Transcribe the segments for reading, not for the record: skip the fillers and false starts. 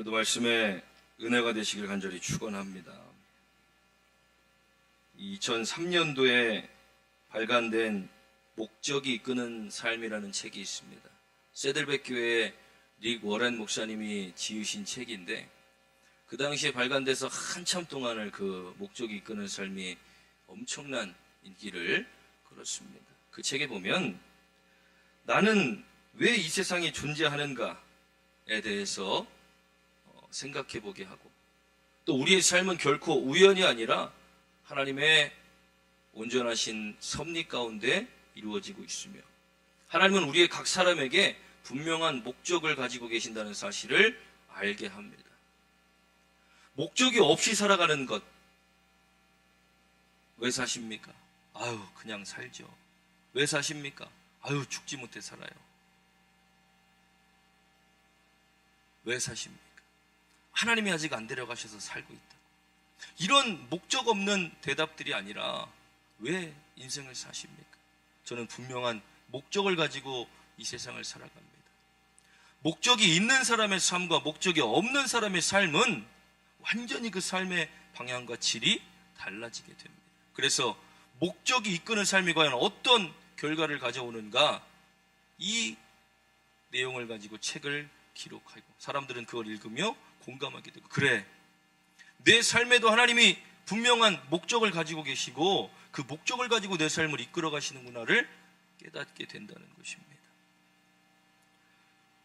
오늘도 말씀에 은혜가 되시길 간절히 축원합니다. 2003년도에 발간된 목적이 이끄는 삶이라는 책이 있습니다. 세들백 교회의 릭 워렌 목사님이 지으신 책인데, 그 당시에 발간돼서 한참 동안을 그 목적이 이끄는 삶이 엄청난 인기를 끌었습니다. 그 책에 보면 나는 왜 이 세상에 존재하는가에 대해서 생각해 보게 하고, 또 우리의 삶은 결코 우연이 아니라 하나님의 온전하신 섭리 가운데 이루어지고 있으며, 하나님은 우리의 각 사람에게 분명한 목적을 가지고 계신다는 사실을 알게 합니다. 목적이 없이 살아가는 것, 왜 사십니까? 아유, 그냥 살죠. 왜 사십니까? 아유, 죽지 못해 살아요. 왜 사십니까? 하나님이 아직 안 데려가셔서 살고 있다. 이런 목적 없는 대답들이 아니라 왜 인생을 사십니까? 저는 분명한 목적을 가지고 이 세상을 살아갑니다. 목적이 있는 사람의 삶과 목적이 없는 사람의 삶은 완전히 그 삶의 방향과 질이 달라지게 됩니다. 그래서 목적이 이끄는 삶이 과연 어떤 결과를 가져오는가, 이 내용을 가지고 책을 기록하고 사람들은 그걸 읽으며 공감하게 되고, 그래, 내 삶에도 하나님이 분명한 목적을 가지고 계시고 그 목적을 가지고 내 삶을 이끌어 가시는구나를 깨닫게 된다는 것입니다.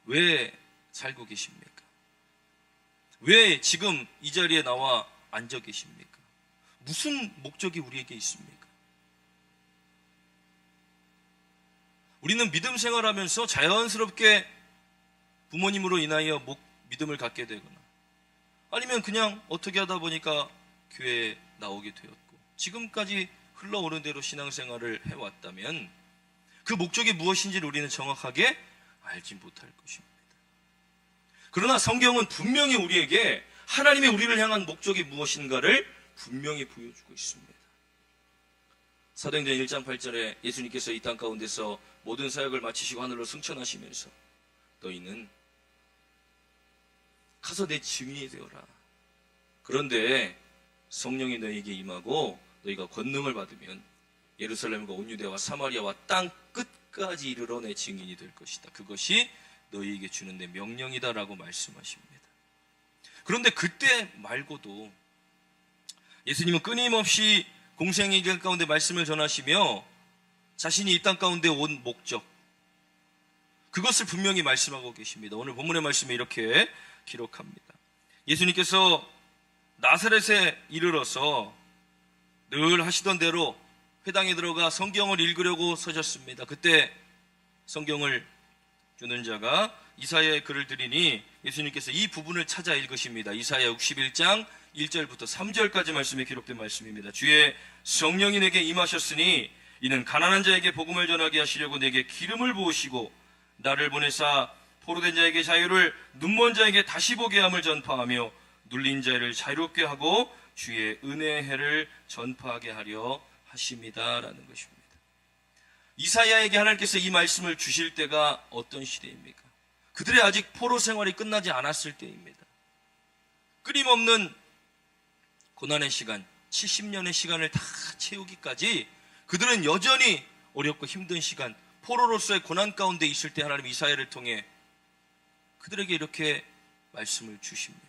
왜 살고 계십니까? 왜 지금 이 자리에 나와 앉아 계십니까? 무슨 목적이 우리에게 있습니까? 우리는 믿음 생활하면서 자연스럽게 부모님으로 인하여 믿음을 갖게 되거나, 아니면 그냥 어떻게 하다 보니까 교회에 나오게 되었고, 지금까지 흘러오는 대로 신앙생활을 해왔다면 그 목적이 무엇인지를 우리는 정확하게 알지 못할 것입니다. 그러나 성경은 분명히 우리에게 하나님의 우리를 향한 목적이 무엇인가를 분명히 보여주고 있습니다. 사도행전 1장 8절에 예수님께서 이 땅 가운데서 모든 사역을 마치시고 하늘로 승천하시면서 너희는 가서 내 증인이 되어라. 그런데 성령이 너희에게 임하고 너희가 권능을 받으면 예루살렘과 온 유대와 사마리아와 땅 끝까지 이르러 내 증인이 될 것이다. 그것이 너희에게 주는 내 명령이다라고 말씀하십니다. 그런데 그때 말고도 예수님은 끊임없이 공생의 길 가운데 말씀을 전하시며 자신이 이 땅 가운데 온 목적, 그것을 분명히 말씀하고 계십니다. 오늘 본문의 말씀에 이렇게 기록합니다. 예수님께서 나사렛에 이르러서 늘 하시던 대로 회당에 들어가 성경을 읽으려고 서셨습니다. 그때 성경을 주는 자가 이사야의 글을 드리니 예수님께서 이 부분을 찾아 읽으십니다. 이사야 61장 1절부터 3절까지 말씀에 기록된 말씀입니다. 주의 성령이 내게 임하셨으니 이는 가난한 자에게 복음을 전하게 하시려고 내게 기름을 부으시고 나를 보내사 포로된 자에게 자유를, 눈먼 자에게 다시 보게 함을 전파하며 눌린 자를 자유롭게 하고 주의 은혜의 해를 전파하게 하려 하십니다 라는 것입니다. 이사야에게 하나님께서 이 말씀을 주실 때가 어떤 시대입니까? 그들의 아직 포로 생활이 끝나지 않았을 때입니다. 끊임없는 고난의 시간, 70년의 시간을 다 채우기까지 그들은 여전히 어렵고 힘든 시간, 포로로서의 고난 가운데 있을 때 하나님 이사야를 통해 그들에게 이렇게 말씀을 주십니다.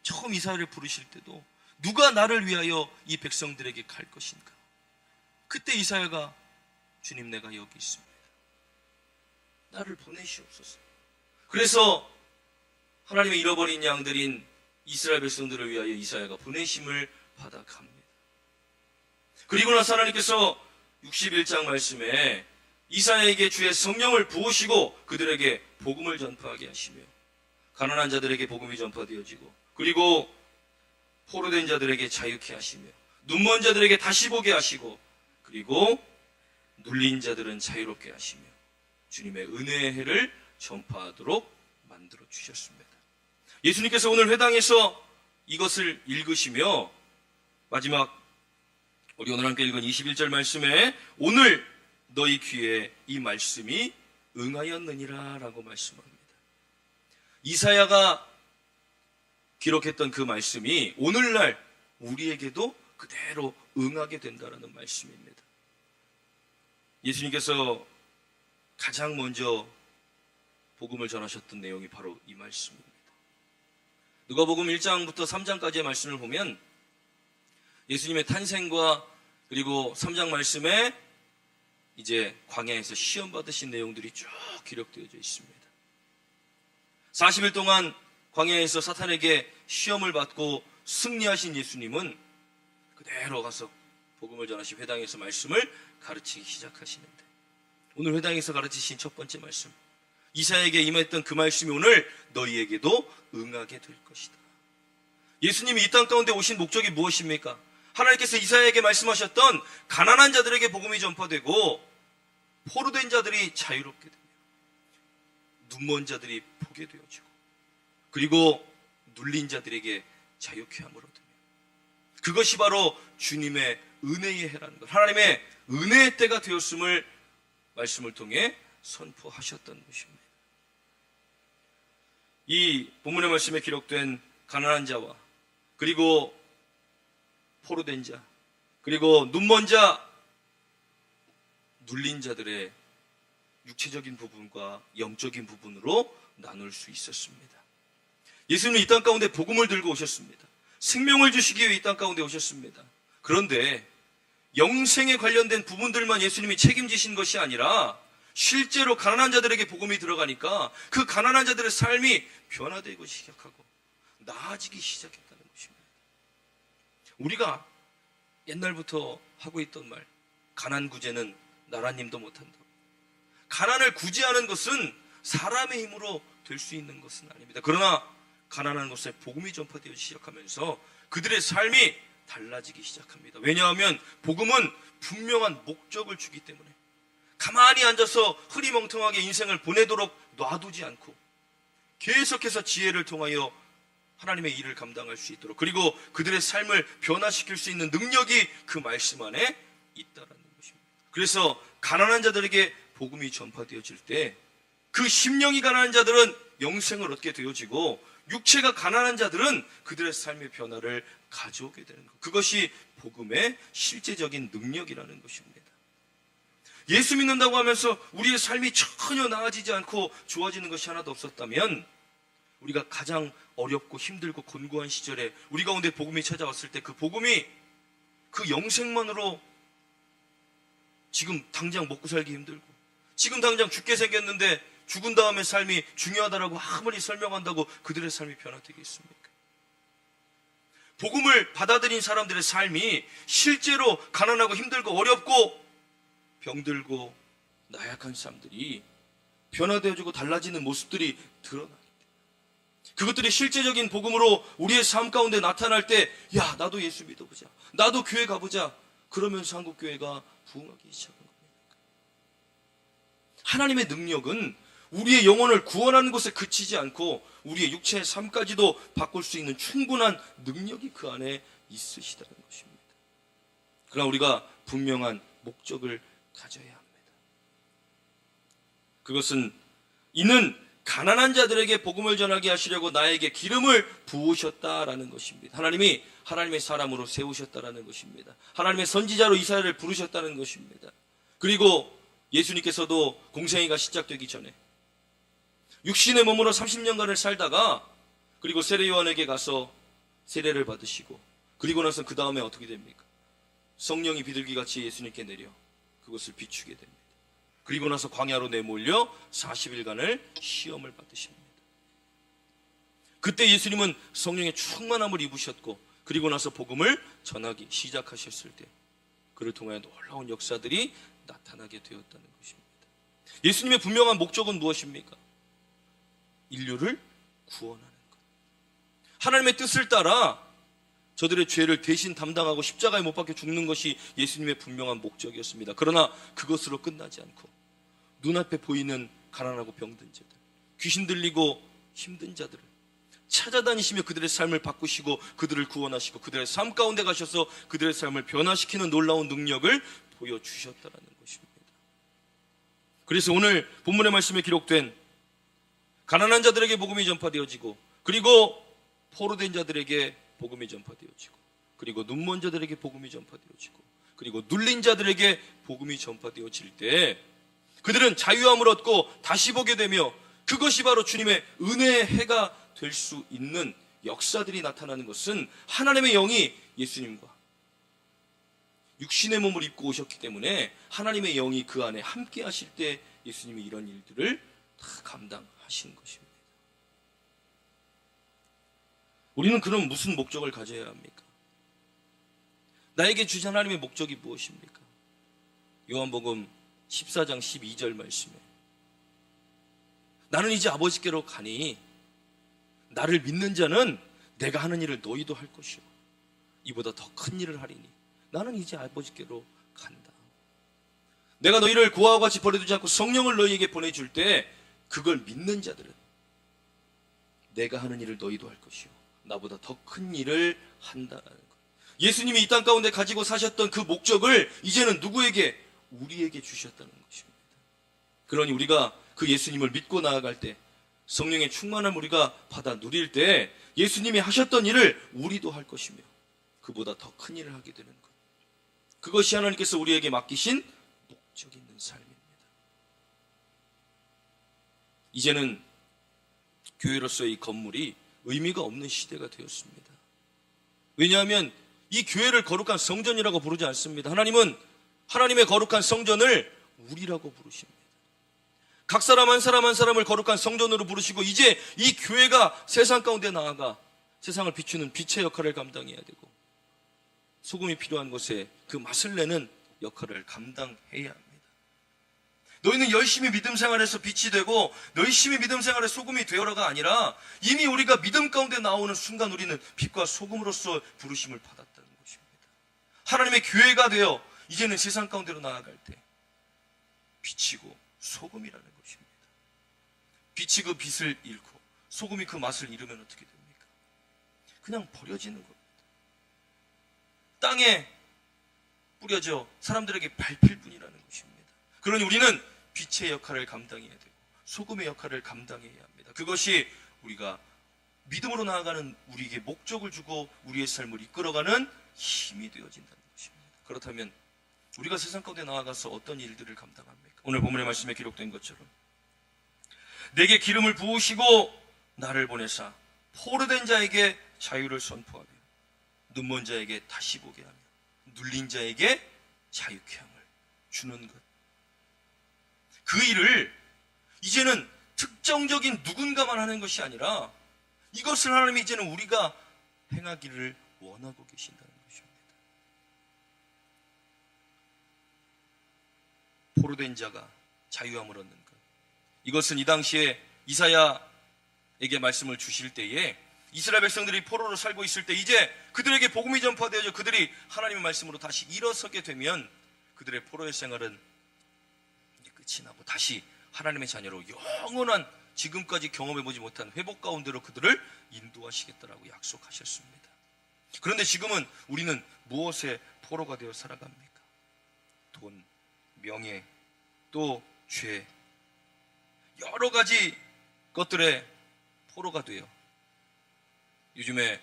처음 이사야를 부르실 때도 누가 나를 위하여 이 백성들에게 갈 것인가? 그때 이사야가 주님, 내가 여기 있습니다. 나를 보내시옵소서. 그래서 하나님의 잃어버린 양들인 이스라엘 백성들을 위하여 이사야가 보내심을 받아갑니다. 그리고 나서 하나님께서 61장 말씀에 이사야에게 주의 성령을 부으시고 그들에게 복음을 전파하게 하시며 가난한 자들에게 복음이 전파되어지고, 그리고 포로된 자들에게 자유케 하시며 눈먼 자들에게 다시 보게 하시고, 그리고 눌린 자들은 자유롭게 하시며 주님의 은혜의 해를 전파하도록 만들어 주셨습니다. 예수님께서 오늘 회당에서 이것을 읽으시며 마지막 우리 오늘 함께 읽은 21절 말씀에 오늘 너희 귀에 이 말씀이 응하였느니라 라고 말씀합니다. 이사야가 기록했던 그 말씀이 오늘날 우리에게도 그대로 응하게 된다는 말씀입니다. 예수님께서 가장 먼저 복음을 전하셨던 내용이 바로 이 말씀입니다. 누가복음 1장부터 3장까지의 말씀을 보면 예수님의 탄생과 그리고 3장 말씀에 이제 광야에서 시험 받으신 내용들이 쭉 기록되어져 있습니다. 40일 동안 광야에서 사탄에게 시험을 받고 승리하신 예수님은 그대로 가서 복음을 전하신 회당에서 말씀을 가르치기 시작하시는데, 오늘 회당에서 가르치신 첫 번째 말씀, 이사야에게 임했던 그 말씀이 오늘 너희에게도 응하게 될 것이다. 예수님이 이 땅 가운데 오신 목적이 무엇입니까? 하나님께서 이사야에게 말씀하셨던 가난한 자들에게 복음이 전파되고 포로된 자들이 자유롭게 되며 눈먼 자들이 보게 되어지고 그리고 눌린 자들에게 자유케 함을 얻으며, 그것이 바로 주님의 은혜의 해라는 것, 하나님의 은혜의 때가 되었음을 말씀을 통해 선포하셨던 것입니다. 이 본문의 말씀에 기록된 가난한 자와 그리고 포로된 자 그리고 눈먼 자, 눌린 자들의 육체적인 부분과 영적인 부분으로 나눌 수 있었습니다. 예수님은 이 땅 가운데 복음을 들고 오셨습니다. 생명을 주시기 위해 이 땅 가운데 오셨습니다. 그런데 영생에 관련된 부분들만 예수님이 책임지신 것이 아니라 실제로 가난한 자들에게 복음이 들어가니까 그 가난한 자들의 삶이 변화되고 시작하고 나아지기 시작했다는 것입니다. 우리가 옛날부터 하고 있던 말, 가난 구제는 나라님도 못한다. 가난을 구제하는 것은 사람의 힘으로 될 수 있는 것은 아닙니다. 그러나 가난한 곳에 복음이 전파되기 시작하면서 그들의 삶이 달라지기 시작합니다. 왜냐하면 복음은 분명한 목적을 주기 때문에 가만히 앉아서 흐리멍텅하게 인생을 보내도록 놔두지 않고 계속해서 지혜를 통하여 하나님의 일을 감당할 수 있도록, 그리고 그들의 삶을 변화시킬 수 있는 능력이 그 말씀 안에 있다라는 것입니다. 그래서 가난한 자들에게 복음이 전파되어질 때 그 심령이 가난한 자들은 영생을 얻게 되어지고 육체가 가난한 자들은 그들의 삶의 변화를 가져오게 되는 것, 그것이 복음의 실제적인 능력이라는 것입니다. 예수 믿는다고 하면서 우리의 삶이 전혀 나아지지 않고 좋아지는 것이 하나도 없었다면, 우리가 가장 어렵고 힘들고 곤고한 시절에 우리 가운데 복음이 찾아왔을 때 그 복음이 그 영생만으로 지금 당장 먹고 살기 힘들고 지금 당장 죽게 생겼는데 죽은 다음의 삶이 중요하다라고 아무리 설명한다고 그들의 삶이 변화되겠습니까? 복음을 받아들인 사람들의 삶이 실제로 가난하고 힘들고 어렵고 병들고 나약한 사람들이 변화되어지고 달라지는 모습들이 드러나게 됩니다. 그것들이 실제적인 복음으로 우리의 삶 가운데 나타날 때, 야, 나도 예수 믿어보자, 나도 교회 가보자, 그러면서 한국교회가 부흥하기 시작한 겁니다. 하나님의 능력은 우리의 영혼을 구원하는 것에 그치지 않고 우리의 육체의 삶까지도 바꿀 수 있는 충분한 능력이 그 안에 있으시다는 것입니다. 그러나 우리가 분명한 목적을 가져야 합니다. 그것은 이는 가난한 자들에게 복음을 전하게 하시려고 나에게 기름을 부으셨다라는 것입니다. 하나님이 하나님의 사람으로 세우셨다라는 것입니다. 하나님의 선지자로 이사야를 부르셨다는 것입니다. 그리고 예수님께서도 공생애가 시작되기 전에 육신의 몸으로 30년간을 살다가 그리고 세례요한에게 가서 세례를 받으시고, 그리고 나서 그 다음에 어떻게 됩니까? 성령이 비둘기같이 예수님께 내려 그것을 비추게 됩니다. 그리고 나서 광야로 내몰려 40일간을 시험을 받으십니다. 그때 예수님은 성령의 충만함을 입으셨고, 그리고 나서 복음을 전하기 시작하셨을 때 그를 통하여 놀라운 역사들이 나타나게 되었다는 것입니다. 예수님의 분명한 목적은 무엇입니까? 인류를 구원하는 것. 하나님의 뜻을 따라 저들의 죄를 대신 담당하고 십자가에 못 박혀 죽는 것이 예수님의 분명한 목적이었습니다. 그러나 그것으로 끝나지 않고 눈앞에 보이는 가난하고 병든 자들, 귀신 들리고 힘든 자들을 찾아다니시며 그들의 삶을 바꾸시고 그들을 구원하시고 그들의 삶 가운데 가셔서 그들의 삶을 변화시키는 놀라운 능력을 보여주셨다는 것입니다. 그래서 오늘 본문의 말씀에 기록된 가난한 자들에게 복음이 전파되어지고, 그리고 포로된 자들에게 복음이 전파되어지고, 그리고 눈먼 자들에게 복음이 전파되어지고, 그리고 눌린 자들에게 복음이 전파되어질 때 그들은 자유함을 얻고 다시 보게 되며, 그것이 바로 주님의 은혜의 해가 될 수 있는 역사들이 나타나는 것은 하나님의 영이 예수님과 육신의 몸을 입고 오셨기 때문에 하나님의 영이 그 안에 함께 하실 때 예수님이 이런 일들을 다 감당하신 것입니다. 우리는 그럼 무슨 목적을 가져야 합니까? 나에게 주신 하나님의 목적이 무엇입니까? 요한복음 14장 12절 말씀에 나는 이제 아버지께로 가니 나를 믿는 자는 내가 하는 일을 너희도 할 것이요 이보다 더 큰 일을 하리니 나는 이제 아버지께로 간다. 내가 너희를 고아와 같이 버려두지 않고 성령을 너희에게 보내줄 때 그걸 믿는 자들은 내가 하는 일을 너희도 할 것이요 나보다 더 큰 일을 한다는 것. 예수님이 이 땅 가운데 가지고 사셨던 그 목적을 이제는 누구에게? 우리에게 주셨다는 것입니다. 그러니 우리가 그 예수님을 믿고 나아갈 때, 성령의 충만함 우리가 받아 누릴 때 예수님이 하셨던 일을 우리도 할 것이며 그보다 더 큰 일을 하게 되는 것. 그것이 하나님께서 우리에게 맡기신 목적 있는 삶입니다. 이제는 교회로서의 이 건물이 의미가 없는 시대가 되었습니다. 왜냐하면 이 교회를 거룩한 성전이라고 부르지 않습니다. 하나님은 하나님의 거룩한 성전을 우리라고 부르십니다. 각 사람 한 사람 한 사람을 거룩한 성전으로 부르시고, 이제 이 교회가 세상 가운데 나아가 세상을 비추는 빛의 역할을 감당해야 되고, 소금이 필요한 곳에 그 맛을 내는 역할을 감당해야 합니다. 너희는 열심히 믿음 생활에서 빛이 되고 열심히 믿음 생활에 소금이 되어라가 아니라 이미 우리가 믿음 가운데 나오는 순간 우리는 빛과 소금으로서 부르심을 받았다는 것입니다. 하나님의 교회가 되어 이제는 세상 가운데로 나아갈 때 빛이고 소금이라는 것입니다. 빛이 그 빛을 잃고 소금이 그 맛을 잃으면 어떻게 됩니까? 그냥 버려지는 겁니다. 땅에 뿌려져 사람들에게 밟힐 뿐이라는 것입니다. 그러니 우리는 빛의 역할을 감당해야 되고 소금의 역할을 감당해야 합니다. 그것이 우리가 믿음으로 나아가는 우리에게 목적을 주고 우리의 삶을 이끌어가는 힘이 되어진다는 것입니다. 그렇다면 우리가 세상 가운데 나아가서 어떤 일들을 감당합니까? 오늘 본문의 말씀에 기록된 것처럼 내게 기름을 부으시고 나를 보내사 포로된 자에게 자유를 선포하며 눈먼 자에게 다시 보게 하며 눌린 자에게 자유케 함을 주는 것. 그 일을 이제는 특정적인 누군가만 하는 것이 아니라 이것을 하나님이 이제는 우리가 행하기를 원하고 계신다는 것입니다. 포로된 자가 자유함을 얻는 것. 이것은 이 당시에 이사야에게 말씀을 주실 때에 이스라엘 백성들이 포로로 살고 있을 때 이제 그들에게 복음이 전파되어져 그들이 하나님의 말씀으로 다시 일어서게 되면 그들의 포로의 생활은 이제 끝이 나고 다시 하나님의 자녀로 영원한 지금까지 경험해보지 못한 회복 가운데로 그들을 인도하시겠다라고 약속하셨습니다. 그런데 지금은 우리는 무엇에 포로가 되어 살아갑니까? 돈, 명예, 또 죄, 여러 가지 것들에 포로가 되어 요즘에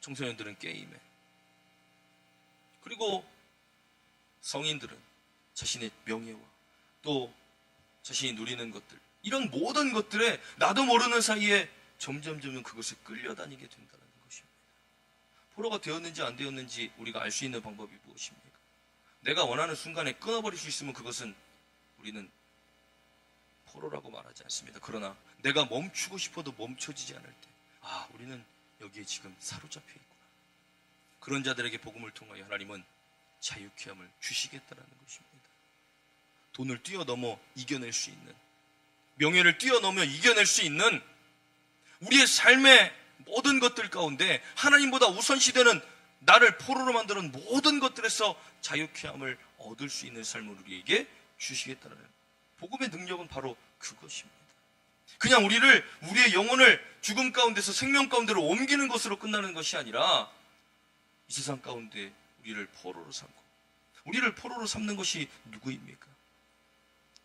청소년들은 게임에, 그리고 성인들은 자신의 명예와 또 자신이 누리는 것들, 이런 모든 것들에 나도 모르는 사이에 점점 그것에 끌려다니게 된다는 것입니다. 포로가 되었는지 안 되었는지 우리가 알 수 있는 방법이 무엇입니까? 내가 원하는 순간에 끊어버릴 수 있으면 그것은 우리는 포로라고 말하지 않습니다. 그러나 내가 멈추고 싶어도 멈춰지지 않을 때, 우리는 여기에 지금 사로잡혀 있구나. 그런 자들에게 복음을 통하여 하나님은 자유케 함을 주시겠다라는 것입니다. 돈을 뛰어넘어 이겨낼 수 있는, 명예를 뛰어넘어 이겨낼 수 있는 우리의 삶의 모든 것들 가운데 하나님보다 우선시되는 나를 포로로 만드는 모든 것들에서 자유케 함을 얻을 수 있는 삶을 우리에게 주시겠다는 복음의 능력은 바로 그것입니다. 그냥 우리의 영혼을 죽음 가운데서 생명 가운데로 옮기는 것으로 끝나는 것이 아니라 이 세상 가운데 우리를 포로로 삼고, 우리를 포로로 삼는 것이 누구입니까?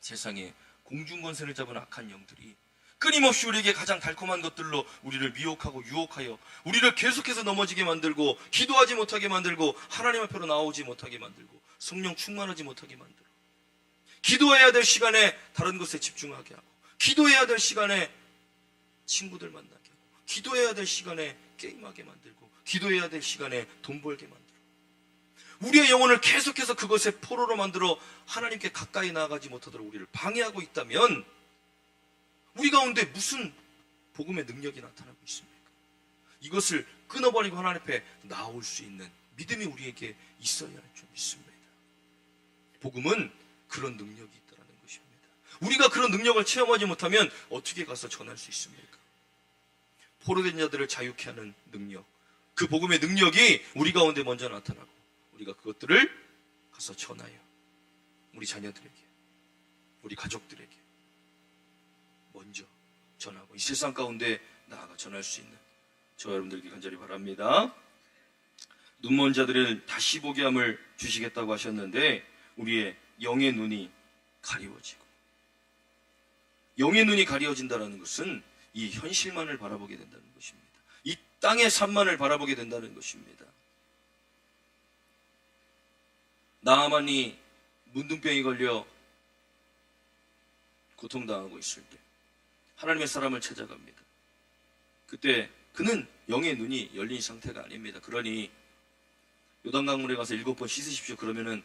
세상에 공중권세를 잡은 악한 영들이 끊임없이 우리에게 가장 달콤한 것들로 우리를 미혹하고 유혹하여 우리를 계속해서 넘어지게 만들고 기도하지 못하게 만들고 하나님 앞으로 나오지 못하게 만들고 성령 충만하지 못하게 만들고 기도해야 될 시간에 다른 것에 집중하게 하고 기도해야 될 시간에 친구들 만나게 하고 기도해야 될 시간에 게임하게 만들고 기도해야 될 시간에 돈 벌게 만들고 우리의 영혼을 계속해서 그것에 포로로 만들어 하나님께 가까이 나아가지 못하도록 우리를 방해하고 있다면 우리 가운데 무슨 복음의 능력이 나타나고 있습니까? 이것을 끊어버리고 하나님 앞에 나올 수 있는 믿음이 우리에게 있어야 할 줄 믿습니다. 복음은 그런 능력이 있다는 것입니다. 우리가 그런 능력을 체험하지 못하면 어떻게 가서 전할 수 있습니까? 포로된 자들을 자유케 하는 능력, 그 복음의 능력이 우리 가운데 먼저 나타나고 우리가 그것들을 가서 전하여 우리 자녀들에게, 우리 가족들에게 먼저 전하고 이 세상 가운데 나아가 전할 수 있는 저와 여러분들에게 간절히 바랍니다. 눈먼 자들을 다시 보게 함을 주시겠다고 하셨는데 우리의 영의 눈이 가리워지고 영의 눈이 가리워진다는 것은 이 현실만을 바라보게 된다는 것입니다. 이 땅의 삶만을 바라보게 된다는 것입니다. 나아만이 문둥병이 걸려 고통당하고 있을 때 하나님의 사람을 찾아갑니다. 그때 그는 영의 눈이 열린 상태가 아닙니다. 그러니 요단강물에 가서 7번 씻으십시오. 그러면은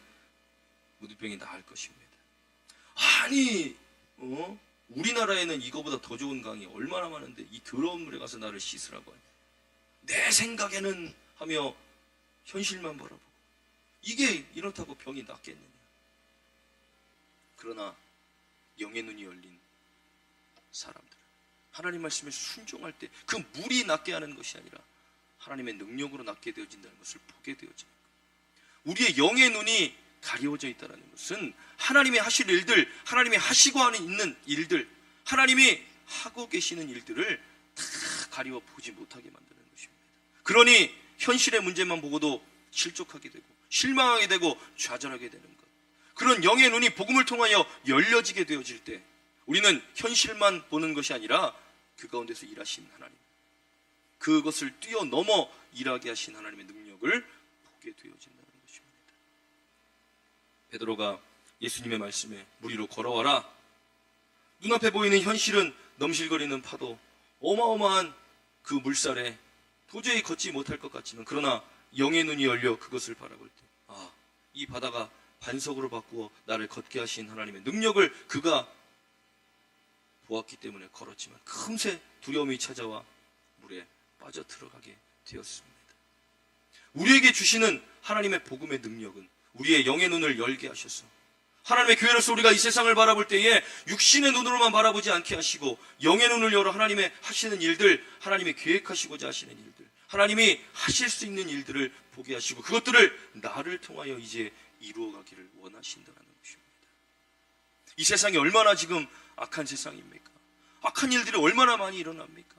문둥병이 나을 것입니다. 아니 우리나라에는 이거보다 더 좋은 강이 얼마나 많은데 이 더러운 물에 가서 나를 씻으라고 하냐. 내 생각에는 하며 현실만 바라보고 이게 이렇다고 병이 낫겠느냐. 그러나 영의 눈이 열린 사람들, 하나님 말씀에 순종할 때 그 물이 낫게 하는 것이 아니라 하나님의 능력으로 낫게 되어진다는 것을 보게 되어집니다. 우리의 영의 눈이 가리워져 있다는 것은 하나님이 하실 일들, 하나님이 하시고 있는 일들, 하나님이 하고 계시는 일들을 다 가리워 보지 못하게 만드는 것입니다. 그러니 현실의 문제만 보고도 실족하게 되고 실망하게 되고 좌절하게 되는 것, 그런 영의 눈이 복음을 통하여 열려지게 되어질 때 우리는 현실만 보는 것이 아니라 그 가운데서 일하신 하나님, 그것을 뛰어넘어 일하게 하신 하나님의 능력을 보게 되어진다는 것입니다. 베드로가 예수님의 말씀에 물 위로 걸어와라. 눈앞에 보이는 현실은 넘실거리는 파도, 어마어마한 그 물살에 도저히 걷지 못할 것 같지만 그러나 영의 눈이 열려 그것을 바라볼 때 이 바다가 반석으로 바꾸어 나를 걷게 하신 하나님의 능력을 그가 보았기 때문에 걸었지만 금세 두려움이 찾아와 물에 빠져 들어가게 되었습니다. 우리에게 주시는 하나님의 복음의 능력은 우리의 영의 눈을 열게 하셔서 하나님의 교회로서 우리가 이 세상을 바라볼 때에 육신의 눈으로만 바라보지 않게 하시고 영의 눈을 열어 하나님의 하시는 일들, 하나님이 계획하시고자 하시는 일들, 하나님이 하실 수 있는 일들을 보게 하시고 그것들을 나를 통하여 이제 이루어가기를 원하신다는 것입니다. 이 세상이 얼마나 지금 악한 세상입니까? 악한 일들이 얼마나 많이 일어납니까?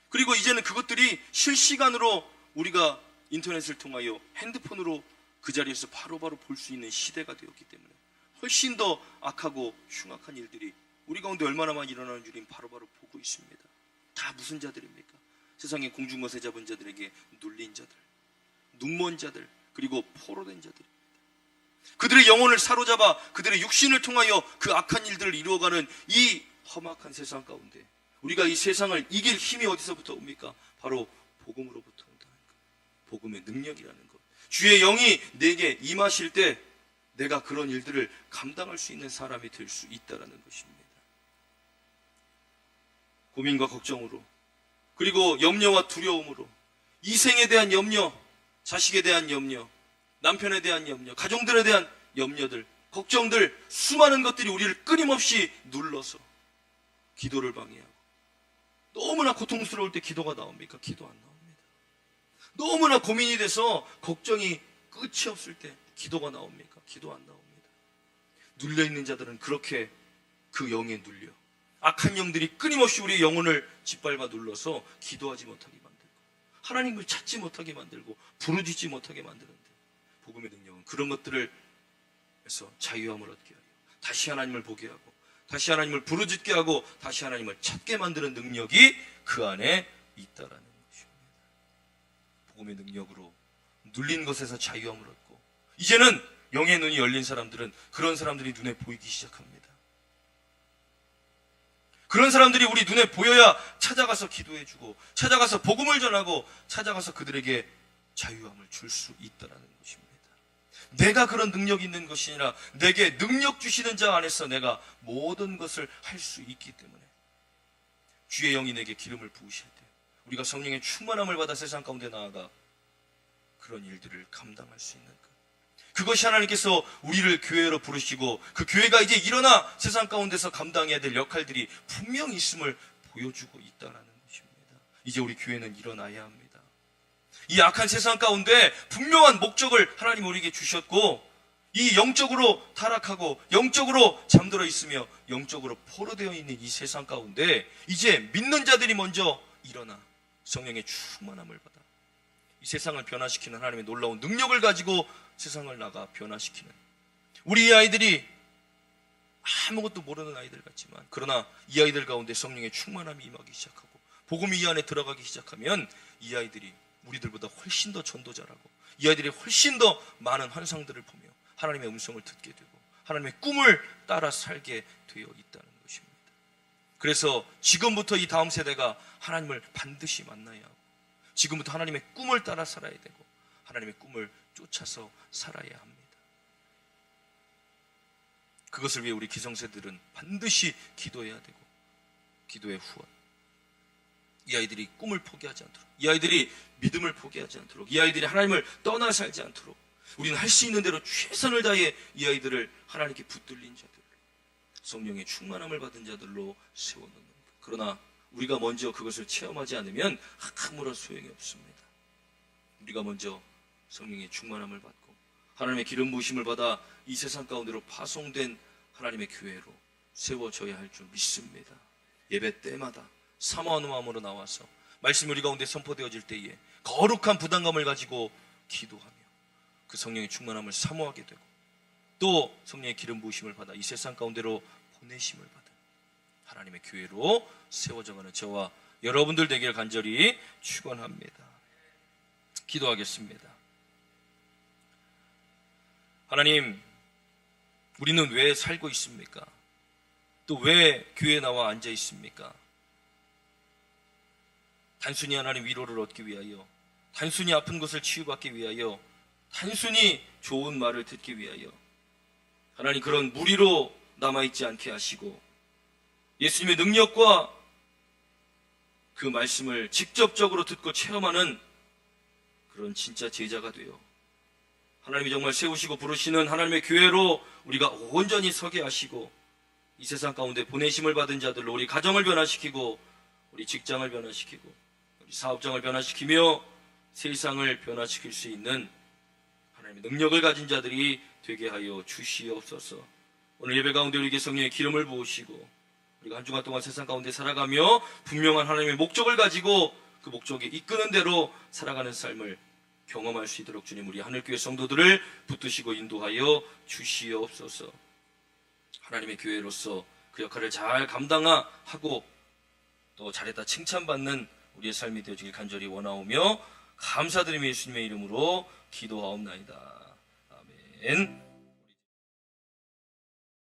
그리고 이제는 그것들이 실시간으로 우리가 인터넷을 통하여 핸드폰으로 그 자리에서 바로바로 볼 수 있는 시대가 되었기 때문에 훨씬 더 악하고 흉악한 일들이 우리 가운데 얼마나 많이 일어나는 줄은 바로바로 보고 있습니다. 다 무슨 자들입니까? 세상의 공중거세 잡은 자들에게 눌린 자들, 눈먼 자들, 그리고 포로된 자들입니다. 그들의 영혼을 사로잡아 그들의 육신을 통하여 그 악한 일들을 이루어가는 이 험악한 세상 가운데 우리가 이 세상을 이길 힘이 어디서부터 옵니까? 바로 복음으로부터 온다는 것, 복음의 능력이라는 것. 주의 영이 내게 임하실 때 내가 그런 일들을 감당할 수 있는 사람이 될 수 있다는 것입니다. 고민과 걱정으로, 그리고 염려와 두려움으로, 이생에 대한 염려, 자식에 대한 염려, 남편에 대한 염려, 가족들에 대한 염려들, 걱정들, 수많은 것들이 우리를 끊임없이 눌러서 기도를 방해하고, 너무나 고통스러울 때 기도가 나옵니까? 기도 안 나옵니다. 너무나 고민이 돼서 걱정이 끝이 없을 때 기도가 나옵니까? 기도 안 나옵니다. 눌려있는 자들은 그렇게 그 영에 눌려 악한 영들이 끊임없이 우리의 영혼을 짓밟아 눌러서 기도하지 못하게 만들고 하나님을 찾지 못하게 만들고 부르짖지 못하게 만드는데 복음의 능력은 그런 것들을 해서 자유함을 얻게 하여 다시 하나님을 보게 하고 다시 하나님을 부르짖게 하고 다시 하나님을 찾게 만드는 능력이 그 안에 있다라는 것입니다. 복음의 능력으로 눌린 것에서 자유함을 얻고, 이제는 영의 눈이 열린 사람들은 그런 사람들이 눈에 보이기 시작합니다. 그런 사람들이 우리 눈에 보여야 찾아가서 기도해주고, 찾아가서 복음을 전하고, 찾아가서 그들에게 자유함을 줄 수 있다는 것입니다. 내가 그런 능력이 있는 것이 아니라 내게 능력 주시는 자 안에서 내가 모든 것을 할 수 있기 때문에, 주의 영이 내게 기름을 부으실 때 우리가 성령의 충만함을 받아 세상 가운데 나아가 그런 일들을 감당할 수 있는 것, 그것이 하나님께서 우리를 교회로 부르시고 그 교회가 이제 일어나 세상 가운데서 감당해야 될 역할들이 분명히 있음을 보여주고 있다는 것입니다. 이제 우리 교회는 일어나야 합니다. 이 악한 세상 가운데 분명한 목적을 하나님 우리에게 주셨고, 이 영적으로 타락하고 영적으로 잠들어 있으며 영적으로 포로되어 있는 이 세상 가운데 이제 믿는 자들이 먼저 일어나 성령의 충만함을 받아 이 세상을 변화시키는 하나님의 놀라운 능력을 가지고 세상을 나가 변화시키는, 우리 아이들이 아무것도 모르는 아이들 같지만 그러나 이 아이들 가운데 성령의 충만함이 임하기 시작하고 복음이 이 안에 들어가기 시작하면 이 아이들이 우리들보다 훨씬 더 전도자라고, 이 아이들이 훨씬 더 많은 환상들을 보며 하나님의 음성을 듣게 되고 하나님의 꿈을 따라 살게 되어 있다는 것입니다. 그래서 지금부터 이 다음 세대가 하나님을 반드시 만나야 하고, 지금부터 하나님의 꿈을 따라 살아야 되고 하나님의 꿈을 쫓아서 살아야 합니다. 그것을 위해 우리 기성세들은 반드시 기도해야 되고, 기도의 후원, 이 아이들이 꿈을 포기하지 않도록, 이 아이들이 믿음을 포기하지 않도록, 이 아이들이 하나님을 떠나 살지 않도록 우리는 할 수 있는 대로 최선을 다해 이 아이들을 하나님께 붙들린 자들, 성령의 충만함을 받은 자들로 세워놓는 것. 그러나 우리가 먼저 그것을 체험하지 않으면 아무런 소용이 없습니다. 우리가 먼저 성령의 충만함을 받고 하나님의 기름 부으심을 받아 이 세상 가운데로 파송된 하나님의 교회로 세워져야 할 줄 믿습니다. 예배 때마다 사모하는 마음으로 나와서 말씀이 우리 가운데 선포되어질 때에 거룩한 부담감을 가지고 기도하며 그 성령의 충만함을 사모하게 되고, 또 성령의 기름 부으심을 받아 이 세상 가운데로 보내심을 받은 하나님의 교회로 세워져가는 저와 여러분들 되기를 간절히 축원합니다. 기도하겠습니다. 하나님, 우리는 왜 살고 있습니까? 또 왜 교회에 나와 앉아 있습니까? 단순히 하나님 위로를 얻기 위하여, 단순히 아픈 것을 치유받기 위하여, 단순히 좋은 말을 듣기 위하여, 하나님 그런 무리로 남아있지 않게 하시고 예수님의 능력과 그 말씀을 직접적으로 듣고 체험하는 그런 진짜 제자가 되어 하나님이 정말 세우시고 부르시는 하나님의 교회로 우리가 온전히 서게 하시고 이 세상 가운데 보내심을 받은 자들로 우리 가정을 변화시키고 우리 직장을 변화시키고 우리 사업장을 변화시키며 세상을 변화시킬 수 있는 하나님의 능력을 가진 자들이 되게 하여 주시옵소서. 오늘 예배 가운데 우리에게 성령의 기름을 부으시고 우리가 한 주간 동안 세상 가운데 살아가며 분명한 하나님의 목적을 가지고 그 목적에 이끄는 대로 살아가는 삶을 경험할 수 있도록 주님, 우리 하늘교회 성도들을 붙드시고 인도하여 주시옵소서. 하나님의 교회로서 그 역할을 잘 감당하고 또 잘했다 칭찬받는 우리의 삶이 되어지길 간절히 원하오며 감사드리며 예수님의 이름으로 기도하옵나이다. 아멘.